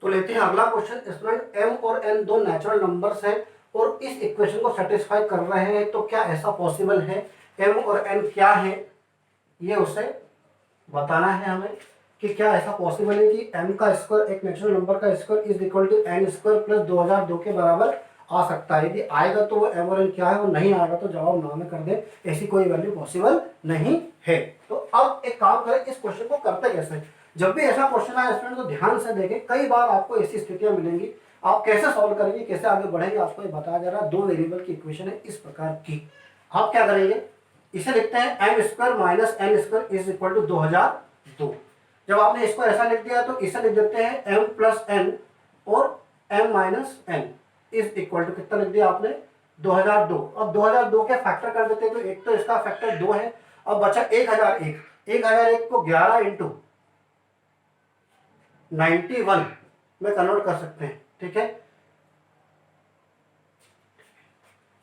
तो लेते हैं अगला क्वेश्चन। स्टूडेंट m और n दो नेचुरल नंबर्स हैं और इस इक्वेशन को सेटिस्फाई कर रहे हैं, तो क्या ऐसा पॉसिबल है? m और n क्या है ये उसे बताना है हमें कि क्या ऐसा पॉसिबल है कि m का स्क्वायर एक नेचुरल नंबर का square is equal to n square plus 2002 के बराबर आ सकता है। यदि आएगा तो वो m और n क्या है, वो नहीं आएगा तो जवाब ना में कर दे, ऐसी कोई वैल्यू पॉसिबल नहीं है। तो अब एक काम करें, इस क्वेश्चन को करते कैसे। जब भी ऐसा क्वेश्चन आए स्टूडेंट तो ध्यान से देखें, कई बार आपको ऐसी स्थितियां मिलेंगी, आप कैसे सॉल्व करेंगे, कैसे आगे बढ़ेंगे, आपको ये बताया जा रहा है। दो वेरिएबल की इक्वेशन है इस प्रकार की। आप क्या करेंगे, इसे लिखते हैं M square minus N square is equal to 2002। जब आपने इसको ऐसा लिख दिया तो इसे लिख देते हैं एम प्लस एन और M minus N is equal to कितना लिख दिया आपने, 2002। अब 2002 के फैक्टर कर देते हैं तो एक तो इसका फैक्टर 2 है, अब बचा 1001। 1001 को 11 इंटू 91 में कन्वर्ट कर सकते हैं, ठीक है।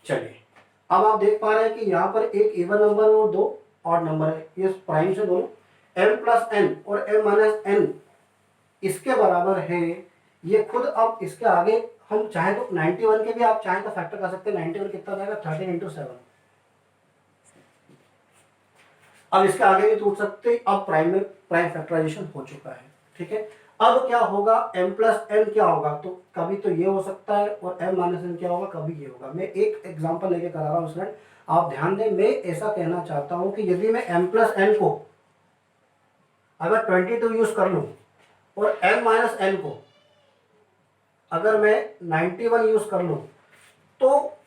चलिए अब आप देख पा रहे हैं कि यहाँ पर एक इवन नंबर और दो ऑड नंबर है, ये प्राइम से दोनों m प्लस एन और m माइनस एन इसके बराबर है। ये खुद अब इसके आगे हम चाहे तो 91 के भी आप चाहे तो फैक्टर कर सकते हैं। 91 कितना जाएगा, 13 इंटू 7। अब इसके आगे भी टूट सकते, अब प्राइम में प्राइम फैक्टराइजेशन हो चुका है, ठीक है। अब क्या होगा, m प्लस एन क्या होगा, तो कभी तो ये हो सकता है और m माइनस एन क्या होगा, कभी ये होगा। मैं एक एग्जांपल लेके करा रहा हूँ स्टूडेंट, आप ध्यान दें। मैं ऐसा कहना चाहता हूं कि यदि मैं m प्लस एन को अगर 22 यूज कर लूं और m माइनस एन को अगर मैं 91 यूज कर लूं, तो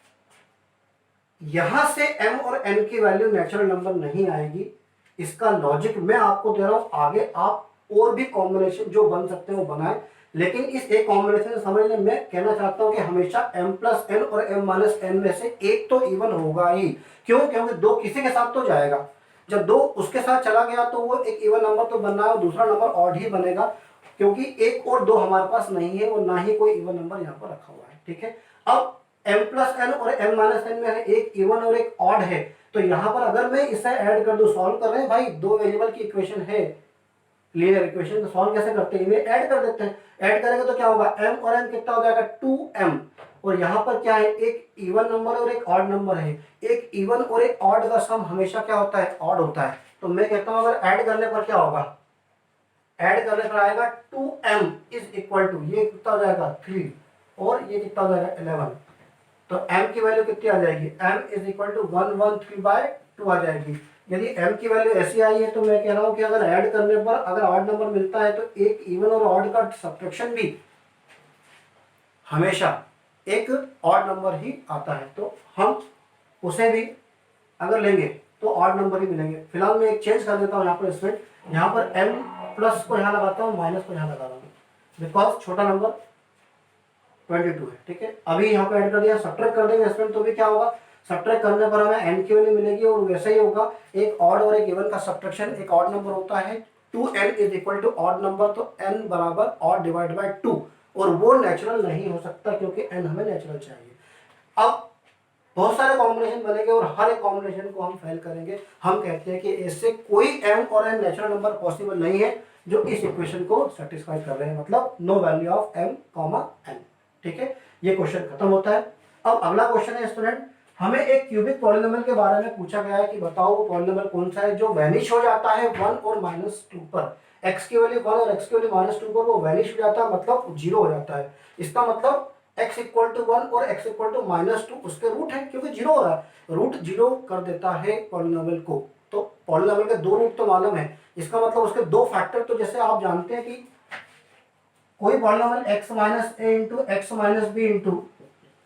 यहां से m और n की वैल्यू नेचुरल नंबर नहीं आएगी। इसका लॉजिक मैं आपको दे रहा हूं, आगे आप और भी कॉम्बिनेशन जो बन सकते हैं वो बनाए, लेकिन इस एक कॉम्बिनेशन से समझ लें। मैं कहना चाहता हूं कि हमेशा m प्लस एन और m माइनस एन में से एक तो इवन होगा ही। क्यों, क्योंकि दो किसी के साथ तो जाएगा, जब दो उसके साथ चला गया तो वो एक इवन नंबर तो बनना है और दूसरा नंबर ऑड ही बनेगा, क्योंकि एक और दो हमारे पास नहीं है और ना ही कोई इवन नंबर यहाँ पर रखा हुआ है, ठीक है। अब m प्लस एन और m माइनस एन में है एक इवन और एक ऑड है, तो यहाँ पर अगर मैं इसे ऐड कर दूं, सॉल्व कर रहे हैं भाई, दो वेरिएबल की इक्वेशन है, लीनियर इक्वेशन को सॉल्व कैसे करते हैं, इन्हें ऐड कर देते हैं। ऐड करेंगे तो क्या होगा, m और n कितना हो जाएगा, 2m। और यहाँ पर क्या है, एक इवन नंबर और एक ऑड नंबर है। एक इवन और एक ऑड का सम हमेशा क्या होता है, ऑड होता है। तो मैं कहता हूँ अगर ऐड करने पर क्या होगा, ऐड करने पर आएगा 2m इज इक्वल टू, ये कितना हो जाएगा 3 और ये कितना हो जाएगा 11। तो m की वैल्यू कितनी आ जाएगी, m इज इक्वल टू 113/2 आ जाएगी। यदि m की वैल्यू ऐसी आई है तो मैं कह रहा हूं कि अगर ऐड करने पर अगर ऑड नंबर मिलता है तो एक इवन और ऑड का सब्ट्रैक्शन भी हमेशा एक ऑड नंबर ही आता है, तो हम उसे भी अगर लेंगे तो ऑड नंबर ही मिलेंगे। फिलहाल मैं एक चेंज कर देता हूँ यहाँ पर स्टूडेंट, यहाँ पर m प्लस को यहाँ लगाता हूँ, माइनस को यहाँ लगा रहा हूँ, बिकॉज छोटा नंबर 22 है, ठीक है। अभी यहाँ पे ऐड कर दिया, सब्ट्रैक्ट कर देंगे स्टूडेंट तो भी क्या होगा, सब्ट्रैक्ट करने पर हमें n की वैल्यू मिलेगी और वैसे ही होगा। एक ऑड और एक इवन का सब्ट्रैक्शन एक ऑड नंबर होता है, 2n is equal to odd number, तो n बराबर ऑड डिवाइड बाय 2, और वो नेचुरल नहीं हो सकता क्योंकि n हमें नेचुरल चाहिए। अब बहुत सारे कॉम्बिनेशन बनेंगे और हर एक कॉम्बिनेशन को हम फेल करेंगे। हम कहते हैं कि इससे कोई m और n नेचुरल नंबर पॉसिबल नहीं है जो इस इक्वेशन को सेटिस्फाई कर रहे हैं, मतलब no value of m, n, ठीक है। ये क्वेश्चन खत्म होता है। अब अगला क्वेश्चन है स्टूडेंट, हमें एक क्यूबिक पॉलिनोमियल के बारे में पूछा गया है कि बताओ वो पॉलिनोमियल कौन सा है जो वैनिश हो जाता है 1 और -2 पर। x की वैल्यू 1 और x की वैल्यू -2 पर वो वैनिश हो जाता है, मतलब 0 हो जाता है। इसका मतलब x इक्वल टू 1 और x इक्वल टू -2 उसके रूट है, क्योंकि 0 हो रहा है, रूट 0 कर देता है पॉलिनोमियल को। तो पॉलिनोमियल के दो रूट तो मालूम है, इसका मतलब उसके दो फैक्टर, तो जैसे आप जानते हैं कि कोई पॉलिनोमियल x माइनस a into X minus B into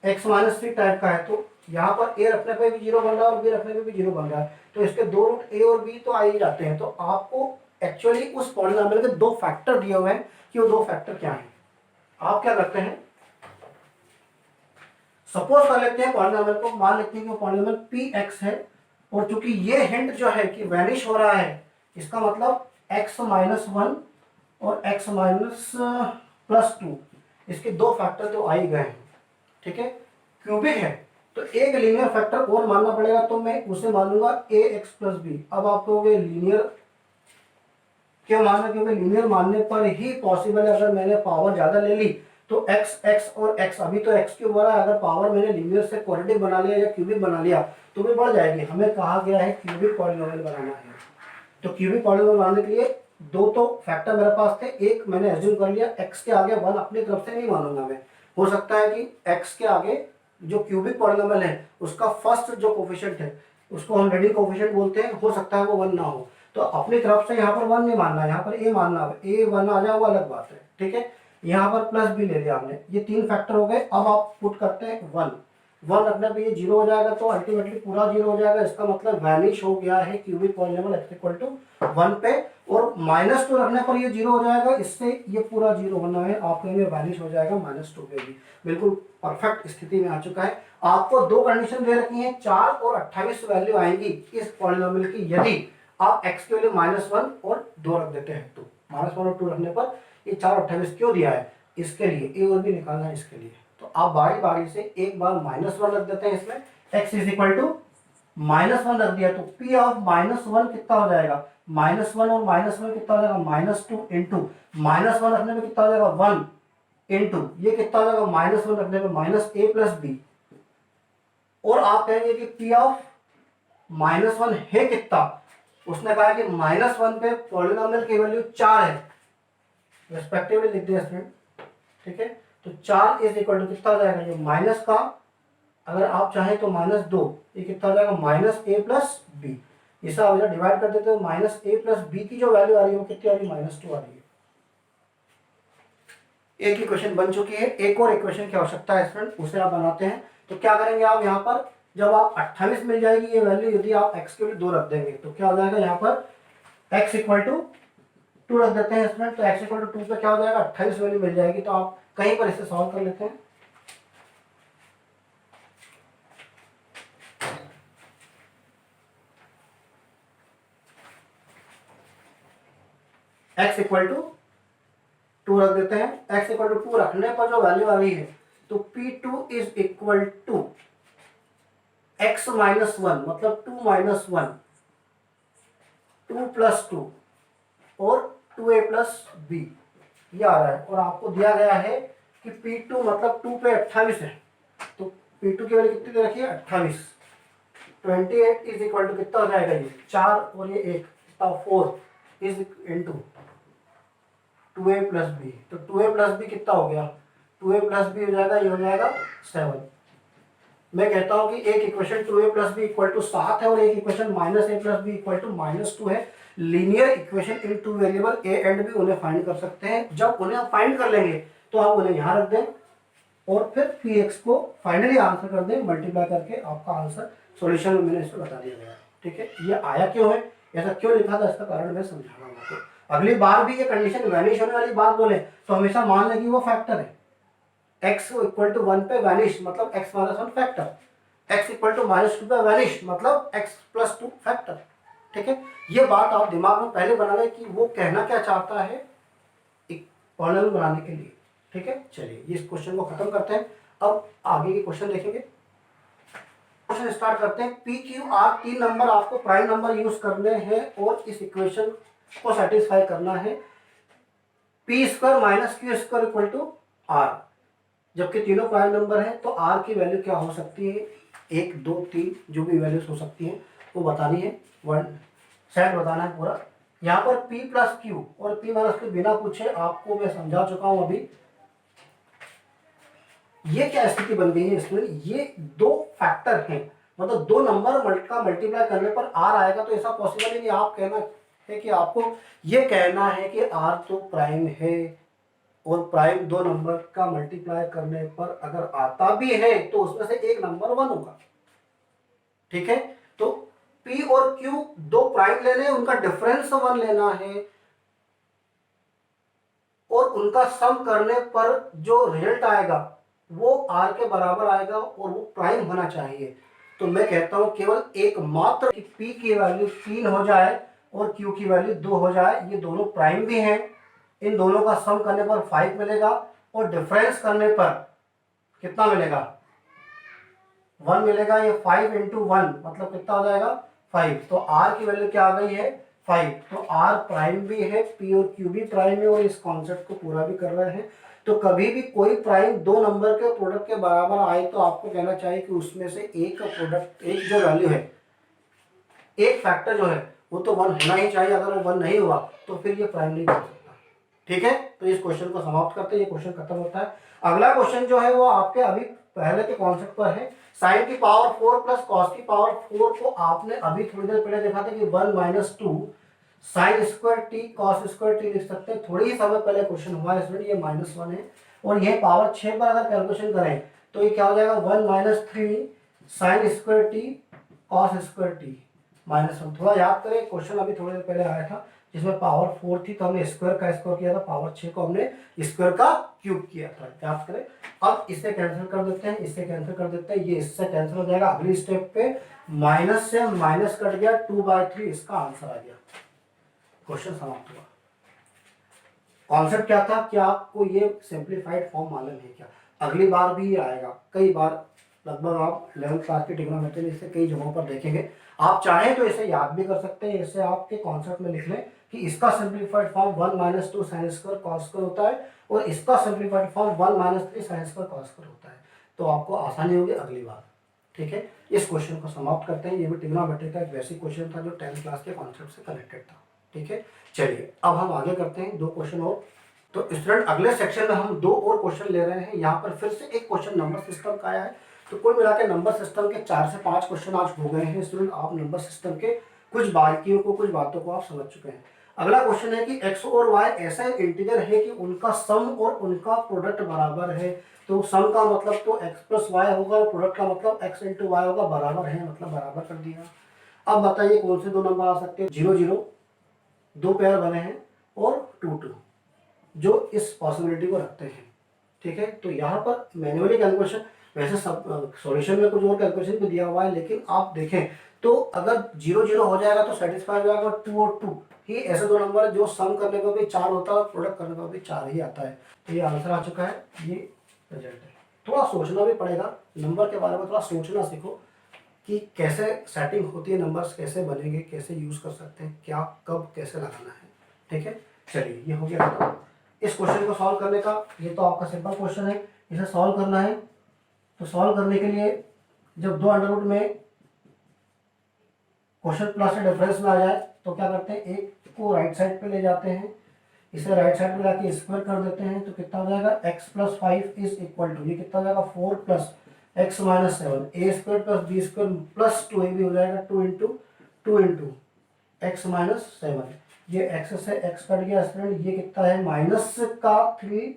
X minus C type का है, तो यहाँ पर a रखने पे भी 0 बन रहा है और b रखने पे भी 0 बन रहा है, तो इसके दो रूट a और b तो आ ही जाते हैं। तो आपको एक्चुअली उस पॉलिनोमियल के दो फैक्टर दिए हुए हैं कि वो दो फैक्टर क्या हैं। आप क्या करते हैं, सपोज कर लेते हैं पॉलिनोमियल को, मान लेते हैं कि पॉलिनोमियल px है, और चूंकि ये हिंट जो है कि वैनिश हो रहा है, इसका मतलब x माइनस 1 और x माइनस प्लस 2 इसके दो फैक्टर तो आ ही गए हैं, ठीक है। क्यूबिक है तो एक लीनियर फैक्टर और मानना पड़ेगा, तो मैं उसे मानूंगा ax प्लस बी। अब आप कहोगे लीनियर क्यों माना? क्योंकि लीनियर मानने पर ही पॉसिबल है। अगर मैंने पावर ज्यादा ले ली तो x और x, अभी तो x क्यूब हो रहा है, अगर पावर मैंने लीनियर से क्वाड्रेटिक बना लिया या क्यूबिक बना लिया तो भी बढ़ जाएगी। हमें कहा गया है क्यूबिक पॉलिनोमियल बनाना है। तो क्यूबिक पॉलिनोमियल बनाने के लिए दो तो फैक्टर मेरे पास थे, एक मैंने एज्यूम कर लिया, x के आगे 1 अपनी तरफ से नहीं मानूंगा मैं। हो सकता है कि x के आगे जो क्यूबिक पॉलिनोमियल है उसका फर्स्ट जो कोफिशिएंट है उसको हम लीडिंग कोफिशिएंट बोलते हैं, हो सकता है वो 1 ना हो, तो अपनी तरफ से यहाँ पर 1 नहीं मानना है, यहाँ पर a मानना है। a 1 आ जाए वो अलग बात है, ठीक है। यहाँ पर प्लस भी ले लिया हमने, ये 3 फैक्टर हो गए। अब आप पुट करते हैं 1 रखने पे ये 0 हो जाएगा, तो अल्टीमेटली पूरा 0 हो जाएगा। इसका मतलब वैनिश हो गया है cubic polynomial x equal to 1 पे। और -2 रखने पर ये 0 हो जाएगा, इससे ये पूरा 0 होना है, आप कहेंगे वैनिश हो जाएगा -2 पे भी। बिल्कुल परफेक्ट स्थिति में आ चुका है। आपको दो कंडीशन दे रखी है, 4 और 28 वैल्यू आएंगी इस पॉलिनोमियल की यदि आप x के वैल्यू -1 और 2 रख देते हैं। तो -1 और 2 रखने पर ये 4 और 28 क्यों दिया है? इसके लिए, ए और बी निकालना है इसके लिए। तो आप बारी बारी से एक बार -1 रख देते हैं इसमें, x इज इक्वल टू -1 रख दिया तो p ऑफ -1 कितना हो जाएगा? -1 और -1 कितना हो जाएगा? -2 इंटू -1 रखने में कितना हो जाएगा? 1 इंटू ये कितना हो जाएगा? -1 रखने में -a प्लस b। और आप कहेंगे कि p ऑफ -1 है कितना? उसने कहा कि -1 पे पॉलिनोमियल की वैल्यू 4 है, रेस्पेक्टिवली लिख दिया इसमें, ठीक है। तो 4 इज इक्वल टू कितना हो जाएगा? ये माइनस का, अगर आप चाहें तो -2, ये कितना हो जाएगा? -a plus B. इसे आप डिवाइड कर देते हो, -a प्लस बी की जो वैल्यू आ रही है वो कितनी आ रही है? -2 आ रही है। एक इक्वेशन बन चुकी है, एक और इक्वेशन की आवश्यकता है स्टूडेंट, उसे आप बनाते हैं। तो क्या करेंगे आप यहाँ पर, जब आप 28 मिल जाएगी ये वैल्यू, यदि आप x के लिए 2 रख देंगे तो क्या हो जाएगा? यहाँ पर x इक्वल टू 2 रख देते हैं स्टूडेंट, तो x इक्वल टू 2 पे क्या हो जाएगा? 28 वैल्यू मिल जाएगी। तो आप कहीं पर इसे सॉल्व कर लेते हैं। x इक्वल टू 2 रख देते हैं, x इक्वल टू 2 रखने पर जो वैल्यू आ रही है तो p2 is equal to x minus 1, मतलब 2 माइनस 1, 2 प्लस 2 और 2a प्लस b, ये आ रहा है। और आपको दिया गया है कि p2 मतलब 2 पे 28 है, तो p2 की वैल्यू कितनी दे रखी है? 28। 28 इज इक्वल टू कितना हो जाएगा? ये 4 और ये 1 कितना? 4 is into 2a plus B. तो 2a प्लस बी कितना हो गया? 2a प्लस बी हो जाएगा, ये हो जाएगा 7। मैं कहता हूं कि एक equation 2a plus B equal to 7 है और एक equation -a plus B equal to -2 है। Linear equation in two variable a and b उन्हें फाइंड कर सकते हैं। जब उन्हें आप फाइंड कर लेंगे तो आप उन्हें यहां रख दें और फिर px को फाइनली आंसर कर दें, मल्टीप्लाई करके आपका आंसर सॉल्यूशन में मैंने इसको बता दिया गया है, ठीक है। ये आया क्यों है, ऐसा क्यों लिखा था, इसका कारण मैं समझा रहा हूं आपको। अगली बार भी ये कंडीशन वैनिश होने वाली बात बोले तो हमेशा मान लें कि वो फैक्टर है। x इक्वल टू 1 पे वैनिश मतलब x minus 1 factor, x equal to -2 पे वैनिश मतलब x प्लस 2 फैक्टर, ठीक है। ये बात आप दिमाग में पहले बना लें कि वो कहना क्या चाहता है एक पॉलिनोमियल बनाने के लिए, ठीक है। चलिए ये इस क्वेश्चन को खत्म करते हैं, अब आगे के क्वेश्चन देखेंगे। क्वेश्चन स्टार्ट करते हैं। पी क्यू आर 3 नंबर आपको प्राइम नंबर यूज करने हैं और इस इक्वेशन को सेटिस्फाई करना है। P square minus Q square equal to R, जबकि तीनों प्राइम नंबर है तो आर की वैल्यू क्या हो सकती है? 1 2 3 जो भी वैल्यूज हो सकती हैं वो बतानी है, वन सेट बताना है पूरा। यहाँ पर p प्लस क्यू और p माइनस क्यू बिना पूछे आपको मैं समझा चुका हूं अभी। ये क्या स्थिति बन गई है इसमें? ये दो फैक्टर हैं, मतलब दो नंबर का मल्टीप्लाई करने पर आर आएगा, तो ऐसा पॉसिबल ही नहीं। आप कहना है कि आपको ये कहना है कि आर तो प्राइम है और प्राइम दो नंबर का मल्टीप्लाई करने पर अगर आता भी है तो उसमें से एक नंबर 1 होगा, ठीक है। तो P और Q दो प्राइम लेने, उनका डिफरेंस 1 लेना है और उनका सम करने पर जो रिजल्ट आएगा वो R के बराबर आएगा और वो प्राइम होना चाहिए। तो मैं कहता हूं केवल एक मात्र कि P की वैल्यू 3 हो जाए और Q की वैल्यू 2 हो जाए, ये दोनों प्राइम भी हैं, इन दोनों का सम करने पर 5 मिलेगा और डिफरेंस करने पर कितना मिलेगा? 1 मिलेगा। ये 5 इंटू 1 मतलब कितना हो जाएगा? 5। तो R की वैल्यू क्या आ गई है? 5, तो R प्राइम भी है, P और Q भी प्राइम है और इस कॉन्सेप्ट को पूरा भी कर रहे हैं। तो कभी भी कोई प्राइम दो नंबर के प्रोडक्ट के बराबर आए तो आपको कहना चाहिए कि उसमें से एक का प्रोडक्ट, एक जो वैल्यू है, एक फैक्टर जो है वो तो 1 होना ही चाहिए। अगर वो 1 नहीं हुआ तो फिर ये प्राइम नहीं बन सकता। ठीक है, तो इस क्वेश्चन को समाप्त करते हैं, ये क्वेश्चन खत्म होता है। अगला क्वेश्चन जो है वो आपके अभी पहले के कॉन्सेप्ट पर है। साइन की पावर 4 प्लस कॉस की पावर 4 को आपने अभी थोड़ी देर पहले देखा था कि 1 minus 2 sine square T cos square T लिख सकते हैं। थोड़ी ही समय पहले क्वेश्चन हुआ है, इसमें ये -1 है और ये पावर 6 पर अगर कैलकुलेशन करें तो ये क्या हो जाएगा, 1 minus 3 sine square T cos square T -1। थोड़ा याद करें, क्वेश्चन अभी थोड़ी देर पहले आया था जिसमें पावर 4 थी तो हमने स्क्वायर का स्क्वायर किया था, पावर 6 को हमने स्क्वायर का क्यूब किया था, याद करें। अब इससे कैंसिल कर देते हैं, इससे कैंसिल कर देते हैं, ये इससे कैंसिल हो जाएगा। अगली स्टेप पे माइनस से माइनस कट गया, 2/3 इसका आंसर आ गया। क्वेश्चन समाप्त हुआ। कॉन्सेप्ट क्या था कि आपको ये सिंप्लीफाइड फॉर्म मालूम है क्या? अगली बार भी ये आएगा, कई बार, लगभग आप 11th क्लास की ट्रिग्नोमेट्री में इसे कई जगहों पर देखेंगे। आप चाहें तो इसे याद भी कर सकते हैं, इसे आपके कॉन्सेप्ट में लिख लें कि इसका simplified form 1 minus 2 sine square cos square होता है और इसका simplified form 1 minus 3 sine square cos square होता है। तो आपको आसानी होगी अगली बार। ठीक है, इस क्वेश्चन को समाप्त करते हैं। ये भी ट्रिग्नोमेट्री का एक बेसिक क्वेश्चन था जो 10th क्लास के कॉन्सेप्ट से कनेक्टेड था। ठीक है, चलिए अब हम आगे करते हैं, 2 क्वेश्चन और। तो स्टूडेंट अगले सेक्शन में हम 2 और क्वेश्चन ले रहे हैं। यहाँ पर फिर से एक क्वेश्चन नंबर सिस्टम का आया है। तो कुल मिला के नंबर सिस्टम के 4 से 5 क्वेश्चन आज हो गए हैं। स्टूडेंट आप नंबर सिस्टम के कुछ बारीकियों को, कुछ बातों को आप समझ चुके हैं। अगला क्वेश्चन है कि x और y ऐसा इंटीजर है कि उनका सम और उनका प्रोडक्ट बराबर है। तो सम का मतलब तो x प्लस वाई होगा और प्रोडक्ट का मतलब x इंटू वाई होगा, बराबर है मतलब बराबर कर दिया। अब बताइए कौन से 2 नंबर आ सकते हैं? 0 0 2 पेयर बने हैं और 2 2 जो इस पॉसिबिलिटी को रखते हैं। ठीक है, तो यहाँ पर मैन्युअली कैलकुलेशन, वैसे सब सॉल्यूशन में कुछ और कैलकुलेशन भी दिया हुआ है, लेकिन आप देखें तो अगर 0 0 हो जाएगा तो सेटिस्फाई हो जाएगा। 2 और 2 ही ऐसे 2 नंबर है जो सम करने पर भी 4 होता है और प्रोडक्ट करने पर भी 4 ही आता है। तो ये आंसर आ चुका है, ये रिजल्ट है। थोड़ा सोचना भी पड़ेगा, नंबर के बारे में थोड़ा सोचना सीखो कि कैसे सेटिंग होती है, नंबर्स कैसे बनेंगे, कैसे यूज कर सकते हैं, क्या कब कैसे लगाना है। ठीक है, चलिए ये हो गया खत्म। इस क्वेश्चन को सॉल्व करने का, ये तो आपका सिंपल क्वेश्चन है, इसे सॉल्व करना है। तो सॉल्व करने के लिए जब 2 अंडर रूट में क्वेश्चन प्लस से डिफरेंस में आ जाए तो क्या करते हैं, एक को राइट साइड पे ले जाते हैं, इसे राइट साइड पे लाके स्क्वायर कर देते हैं। तो कितना हो जाएगा, x plus 5 is equal to, ये कितना हो जाएगा 4 plus x minus 7, a square plus b square plus 2 a भी हो जाएगा 2 इंटू एक्स माइनस 7। ये x से x कट गया स्टूडेंट, ये कितना है माइनस का 3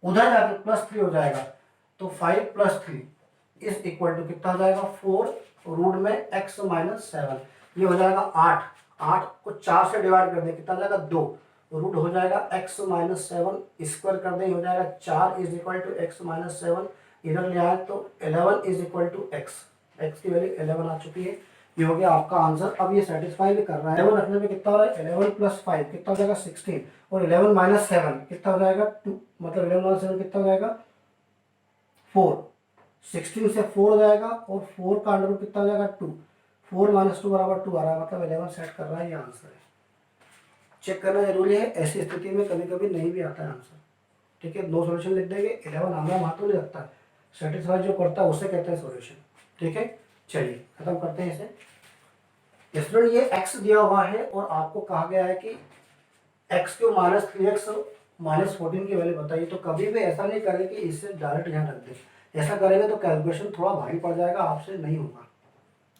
उधर जाके प्लस 3 हो जाएगा। तो 5 प्लस 3 इज इक्वल टू कितना हो जाएगा 4 रूट में x माइनस 7, ये हो जाएगा 8। 8 को 4 से डिवाइड कर दे कितना हो जाएगा 2, रूट हो जाएगा x माइनस 7, स्क्वायर कर दे हो जाएगा 4 is equal to X minus 7, इधर ले आए तो 11 इज इक्वल टू x की वैल्यू 11 आ चुकी है। ये हो गया आपका आंसर। अब ये सेटिस्फाई भी कर रहा है। 11 रखने में कितना हो रहा है, 11 प्लस 5 कितना हो जाएगा 16 और 11 माइनस 7 कितना हो जाएगा 2, मतलब 11 माइनस 7 कितना हो जाएगा 4। 16 से 4 हो जाएगा और 4 का अंडर रूट कितना हो जाएगा 2, 4 माइनस 2 बराबर 2 आ रहा है, मतलब 11 सेट कर रहा है। ये आंसर है, चेक करना जरूरी है, ऐसी स्थिति में कभी कभी नहीं भी आता है आंसर। ठीक है, नो सॉल्यूशन लिख देंगे, 11 आना वहाँ तो नहीं लगता है, सेटिस्फाई जो करता है उसे कहते हैं सॉल्यूशन। ठीक है, चलिए खत्म करते हैं इसे। स्टूडेंट ये x दिया हुआ है और आपको कहा गया है कि x को माइनस 3x माइनस 14 की वैल्यू बताइए। तो कभी भी ऐसा नहीं करें कि इससे डायरेक्ट यहाँ रख दें, ऐसा करेंगे तो कैलकुलेशन थोड़ा भारी पड़ जाएगा, आपसे नहीं होगा।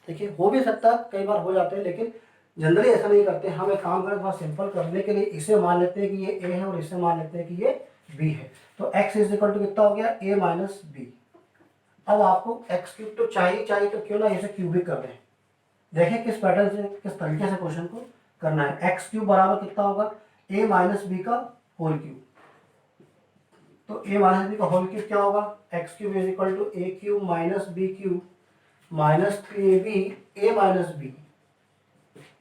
ठीक है, हो भी सकता है, कई बार हो जाते हैं, लेकिन जनरली ऐसा नहीं करते। हम एक काम करें थोड़ा सिंपल करने के लिए, इसे मान लेते हैं कि ये a है और इसे मान लेते हैं कि ये b है। तो x इज इक्वल टू कितना हो गया a माइनस बी। अब आपको एक्स क्यूब तो चाहिए तो क्यों ना इसे क्यूब भी कर दें। देखें किस पैटर्न से, किस तरीके से क्वेश्चन को करना है। एक्स क्यूब बराबर कितना होगा a माइनस बी का होल क्यूब। तो a माइनस बी का होल क्यूब क्या होगा, X cube is equal to a cube minus B cube minus 3ab a minus B.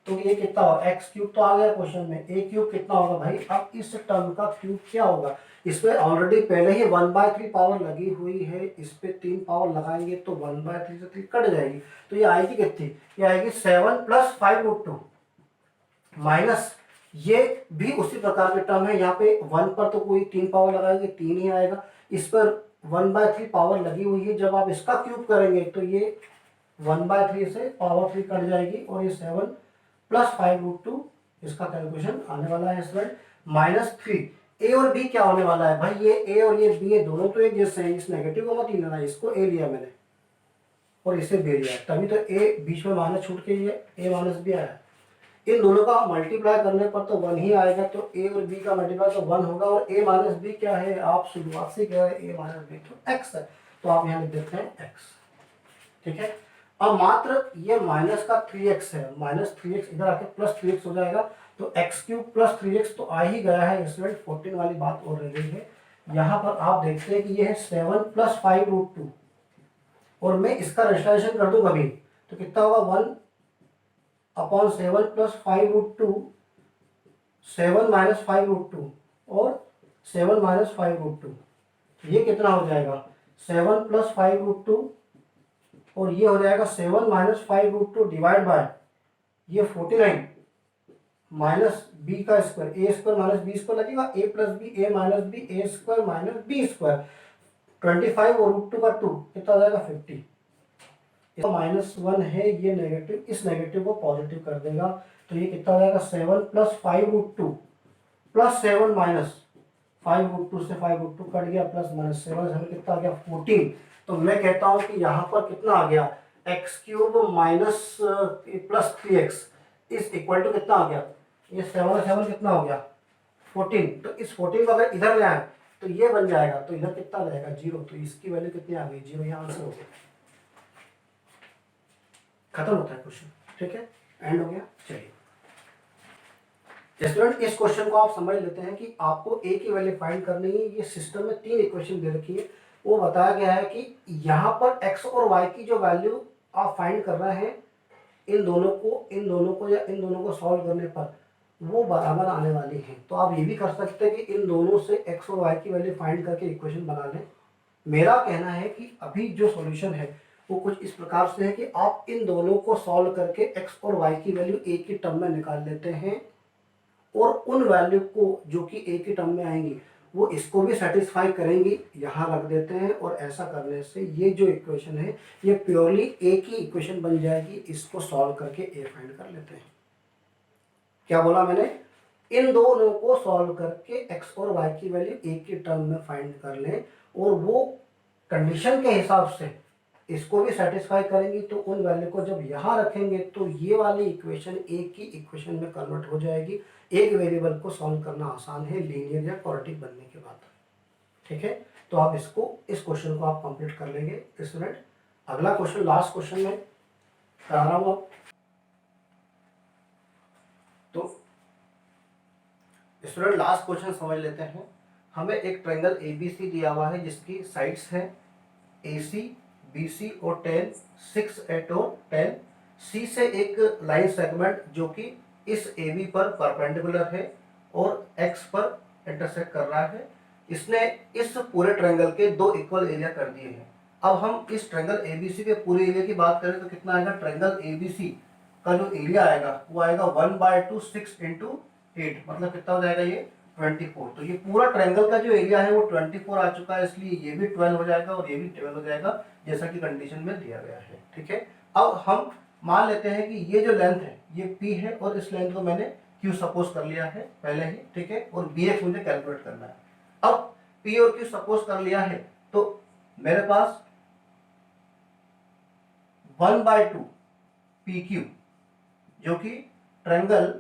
तो ये कितना होगा, एक्स क्यूब तो आ गया क्वेश्चन में, a क्यूब कितना होगा भाई। अब इस टर्म का क्यूब क्या होगा, इसमें ऑलरेडी पहले ही 1/3 पावर लगी हुई है, इस पे 3 पावर लगाएंगे तो 1/3 से 3 कट जाएगी। तो ये आएगी कितनी, ये आएगी 7 प्लस 5 रूट 2। माइनस ये भी उसी प्रकार के टर्म है, यहाँ पे 1 पर तो कोई 3 पावर लगाएंगे 3 ही आएगा, इस पर 1/3 पावर लगी हुई है, जब आप इसका क्यूब करेंगे तो ये 1/3 से पावर 3 कट जाएगी और ये 7 प्लस 5√2 इसका कैलकुलेशन आने वाला है स्टूडेंट -3। ए और बी क्या होने वाला है भाई, ये ए और ये बी है दोनों तो एक जैसे हैं, इस नेगेटिव को मत लेना, इसको ए लिया मैंने और इसे बी लिया, तभी तो ए बीच में माइनस छूट के ये ए माइनस बी आया। इन दोनों का मल्टीप्लाई करने पर तो 1 ही आएगा, तो ए और बी का मल्टीप्लाई तो 1 होगा, और ए माइनस बी क्या है, आप शुरुआत से क्या है, ए माइनस बी तो एक्स है, तो आप यहाँ लिख देते हैं एक्स। ठीक है, अब मात्र ये माइनस का 3x है, -3x इधर आके +3x हो जाएगा, तो x³ + 3x तो आ ही गया है स्टूडेंट, 14 वाली बात और रह गई है। यहाँ पर आप देखते हैं कि ये है 7 + 5√2, और मैं इसका रेशनलाइजेशन कर दूं कभी तो कितना होगा, 1/7 + 5√2, 7 - 5√2 और 7 - 5√2, ये कितना हो जाएगा 7 + 5√2 और ये हो जाएगा 7 - 5√2 डिवाइड बाय ये 49 माइनस बी का स्क्वायर, a² - b² लगेगा, a + b a - b a² - b², 25 और √2 का 2 कितना हो जाएगा 50, -1 है ये नेगेटिव, इस नेगेटिव को पॉजिटिव कर देगा, तो ये कितना हो जाएगा 7 + 5√2 + 7 - 5√2 से 5√2 कट गया, प्लस माइनस 7 से हमें कितना आ गया 14। तो मैं कहता हूं कि यहाँ पर कितना आ गया x³ minus plus 3x is equal to कितना आ गया, ये 7 और 7 कितना हो गया 14, तो इस 14 को अगर इधर ले आए तो ये बन जाएगा, तो इधर कितना रहेगा 0, तो इसकी वैल्यू कितनी आ गई 0, यहाँ आंसर हो गया, खत्म होता है क्वेश्चन। ठीक है, एंड हो गया। चलिए स्टूडेंट इस क्वेश्चन को आप समझ लेते हैं कि आपको ए की वैल्यू फाइंड करनी है। ये सिस्टम में 3 इक्वेशन दे रखी है, वो बताया गया है कि यहाँ पर एक्स और वाई की जो वैल्यू आप फाइंड कर रहे हैं, इन दोनों को या इन दोनों को सॉल्व करने पर वो बराबर आने वाली है। तो आप ये भी कर सकते हैं कि इन दोनों से एक्स और वाई की वैल्यू फाइंड करके इक्वेशन बना लें। मेरा कहना है कि अभी जो सॉल्यूशन है वो कुछ इस प्रकार से है कि आप इन दोनों को सॉल्व करके एक्स और वाई की वैल्यू ए की टर्म में निकाल लेते हैं, और उन वैल्यू को जो कि ए की टर्म में आएंगी वो इसको भी सेटिस्फाई करेंगी, यहाँ रख देते हैं, और ऐसा करने से ये जो इक्वेशन है ये प्योरली ए की इक्वेशन बन जाएगी। इसको सॉल्व करके ए फाइंड कर लेते हैं। क्या बोला मैंने, इन दोनों को सॉल्व करके एक्स और वाई की वैल्यू ए की टर्म में फाइंड कर लें, और वो कंडीशन के हिसाब से इसको भी सेटिस्फाई करेंगी, तो उन वैल्यू को जब यहाँ रखेंगे तो ये वाली इक्वेशन ए की इक्वेशन में कन्वर्ट हो जाएगी। एक वेरिएबल को सॉल्व करना आसान है लीनियर या क्वाड्रेटिक बनने के बाद। ठीक है, तो आप इसको इस क्वेश्चन को आप कंप्लीट कर लेंगे स्टूडेंट। अगला क्वेश्चन लास्ट क्वेश्चन में करा रहा हूँ। तो स्टूडेंट लास्ट क्वेश्चन समझ लेते हैं। हमें एक ट्रायंगल ABC दिया हुआ है जिसकी साइड्स है AC, BC और 10, 6, 8 और 10। C से एक लाइन सेगमेंट जो कि इस AB पर परपेंडिकुलर है और X पर इंटरसेक्ट कर रहा है। इसने इस पूरे ट्रायंगल के 2 इक्वल एरिया कर दिए हैं। अब हम इस ट्रायंगल ABC के पूरे एरिया की बात करें तो कितना आएगा, ट्रायंगल ABC का जो एरिया आएगा वो आएगा 1/2 6 × 8, मतलब कितना हो जाएगा ये 24। तो ये पूरा ट्रायंगल का जो एरिया है वो 24 आ चुका है, इसलिए ये भी 12 हो जाएगा और ये भी 12 हो जाएगा जैसा कि कंडीशन में दिया गया है। ठीक है, अब हम मान लेते हैं कि ये जो लेंथ है ये P है और इस लेंथ को मैंने Q सपोज कर लिया है पहले ही। ठीक है, और BX मुझे कैलकुलेट करना है। अब P और Q सपोज कर लिया है तो मेरे पास 1/2 PQ जो कि ट्रायंगल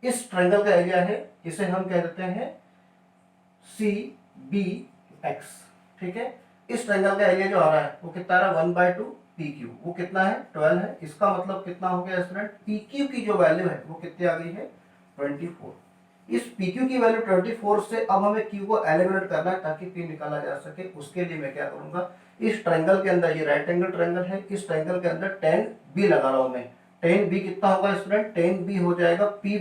इस ट्रायंगल का एरिया है, इसे हम कह देते हैं CBX। ठीक है, इस ट्रायंगल का एरिया जो आ रहा है वो कितना आ रहा है 1/2 PQ, वो कितना है 12 है। इसका मतलब कितना हो गया स्टूडेंट, PQ की जो वैल्यू है वो कितनी आ गई है 24। इस PQ की वैल्यू 24 से अब हमें Q को एलिमिनेट करना है ताकि P निकाला जा सके। उसके लिए मैं क्या करूंगा, इस ट्रायंगल के अंदर, ये राइट एंगल ट्रायंगल है, इस ट्रायंगल के अंदर 10B लगा रहा हूं मैं। 10B कितना होगा स्टूडेंट, 10B हो जाएगा P/Q/P।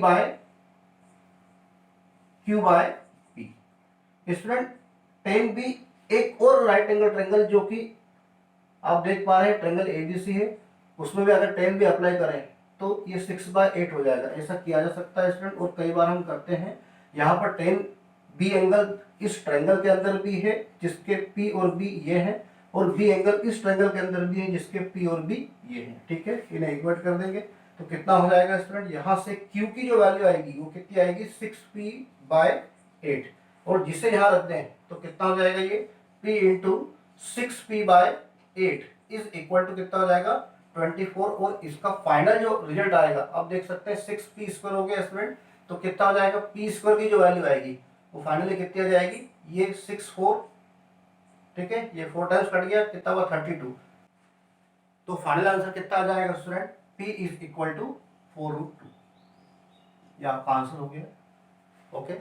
स्टूडेंट 10B एक और राइट एंगल ट्रायंगल जो कि आप देख पा रहे हैं ट्रायंगल ABC है, उसमें भी अगर 10B अप्लाई करें तो ये 6/8 हो जाएगा। ऐसा किया जा सकता है स्टूडेंट, और कई बार हम करते हैं। यहाँ पर 10 बी एंगल इस ट्रायंगल के अंदर भी है जिसके पी और बी ये है, और बी एंगल इस ट्रायंगल के अंदर भी है जिसके पी और बी ये है। ठीक है, इन्हें इक्वेट कर देंगे तो कितना हो जाएगा स्टूडेंट, यहाँ से Q की जो वैल्यू आएगी वो कितनी आएगी 6p/8, और जिसे यहाँ रख दें तो कितना हो जाएगा ये P into 6p/8 is equal to कितना हो जाएगा 24। और इसका फाइनल जो रिजल्ट आएगा अब देख सकते हैं 6p² हो गया स्टूडेंट, तो कितना हो जाएगा p² की जो वैल्यू आएगी वो फाइनली कितनी आ जाएगी, ये 6/4। ठीक है, ये 4 टाइम्स कट गया, कितना हुआ 32। तो फाइनल आंसर कितना आ जाएगा student, p is equal to 4√2। ये आपका आंसर हो गया। ओके।